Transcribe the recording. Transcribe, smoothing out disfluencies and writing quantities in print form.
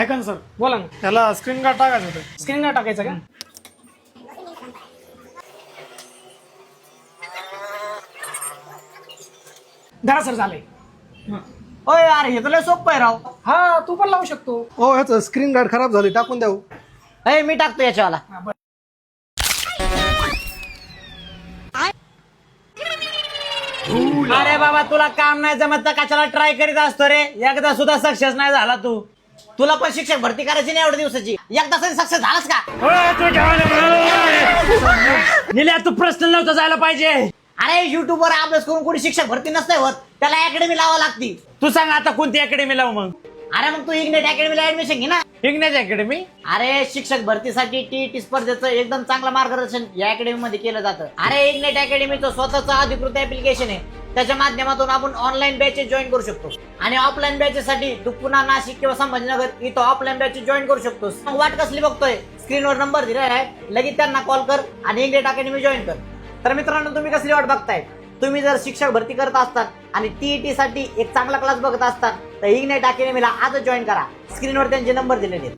ऐका ना सर, बोला ना. त्याला स्क्रीन गार्ड टाकायचं होतं. स्क्रीन गार्ड टाकायचं का? धरा सर, झालंय. ओय यार हे तुला सोपं आहे राव. हा, तू पण लावू शकतो. हो, ह्याचं स्क्रीन गार्ड खराब झाली, टाकून द्याऊ. अय मी टाकतो याच्यावाला. हा, बरं. अरे बाबा तुला काम नाही जमत तर कशाला ट्राय करीत असतो रे. एकदा सुद्धा सक्सेस नाही झाला तू. तुला पण शिक्षक भरती करायची नाही एवढ्या दिवसाची. एकदा सक्सेस झालास का? निल्या तू प्रश्न नव्हता जायला पाहिजे. अरे युट्यूब वर अभ्यास करून कोणी शिक्षक भरती नसते होत. त्याला अकॅडमी लावा लागती. तू सांग आता कोणती अकॅडमी लावू मग? अरे मग तू इग्नेट अकॅडमीला ऍडमिशन घे ना. हिंगण्याची अकॅडमी? अरे शिक्षक भरतीसाठी टीईटी स्पर्धेचं एकदम चांगलं मार्गदर्शन या अकॅडमी मध्ये केलं जातं. अरे इग्नेट अकॅडमीचं स्वतःचं अधिकृत ऍप्लिकेशन आहे. त्याच्या माध्यमातून आपण ऑनलाईन बॅचेस जॉईन करू शकतो आणि ऑफलाईन बॅचेससाठी तू पुन्हा नाशिक किंवा संभाजीनगर इथं ऑफलाईन बॅचेस जॉईन करू शकतोस. मग वाट कसली बघतोय? स्क्रीनवर नंबर दिला आहे, लगेच त्यांना कॉल कर आणि इग्नेट अकॅडमी जॉईन कर. तर मित्रांनो, तुम्ही कसली वाट बघताय? तुम्ही जर शिक्षक भरती करत असतात आणि टीईटी साठी एक चांगला क्लास बघत असतात तर इग्नेट अकॅडमीला आजच जॉईन करा. स्क्रीनवर त्यांचे नंबर दिलेले आहेत.